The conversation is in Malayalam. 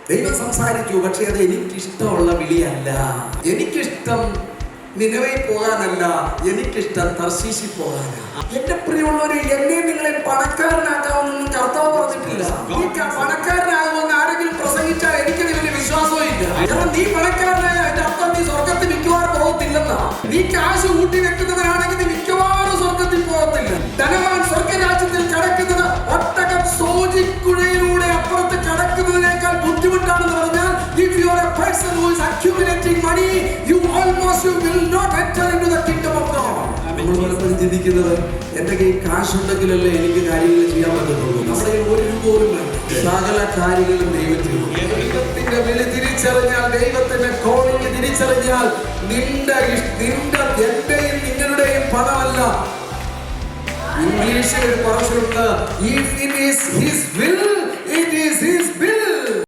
ദൈവം സംസാരിച്ചു, പക്ഷെ അത് എനിക്കിഷ്ടമുള്ള വിളിയല്ല. എനിക്കിഷ്ടം നിനവയിൽ പോകാനല്ല, എനിക്കിഷ്ടം തർശീശിൽ പോകാനാണ്. എന്റെ പ്രിയമുള്ളവരെ, എന്നെ നിങ്ങളെ പണക്കാരനാക്കാമെന്നൊന്നും കർത്താവ് പറഞ്ഞിട്ടില്ല. നീ പണക്കാരനാകുമെന്ന് ആരെങ്കിലും പ്രസംഗിച്ചാൽ എനിക്കതിൽ വലിയ വിശ്വാസവും ഇല്ല. കാരണം നീ പണക്കാരനായ എന്റെ അർത്ഥം നീ സ്വർഗത്തിൽ മിക്കവാറും പോകത്തില്ലെന്നാ. നീ കാശ് കൂട്ടി വെക്കുന്നവരാണെങ്കിൽ നീ മിക്കവാറും സ്വർഗത്തിൽ പോകത്തില്ല. ധനവാൻ സ്വർഗരാജ്യത്തിൽ കടക്കുന്നത് ഒട്ടകം സോജിക്കുഴയിലൂടെ അപ്പുറത്ത് കടക്കുന്നതിനേക്കാൾ ബുദ്ധിമുട്ടാണെന്ന് പറഞ്ഞാൽ, if you are a person who is accumulating money, you will not enter into the kingdom of God. നമ്മൾ പലപ്പോഴും ചിന്തിക്കുന്നത് എന്റെ കയ്യിൽ കാശുണ്ടെങ്കിലല്ലേ എനിക്ക് കാര്യങ്ങൾ ചെയ്യാൻ പറ്റുള്ളൂ. നമ്മുടെ ഒരു രൂപ പോലും വേണ്ട. സകല കാര്യങ്ങളും ദൈവത്തിന്റെ വിളി തിരിച്ചറിഞ്ഞാൽ, ദൈവത്തിന്റെ കോളിംഗ് തിരിച്ചറിഞ്ഞാൽ, എന്റെയും നിങ്ങളുടെയും പണമല്ല. ഇംഗ്ലീഷിൽ ഒരു പറച്ചുണ്ട്, if it is his will, it is his will.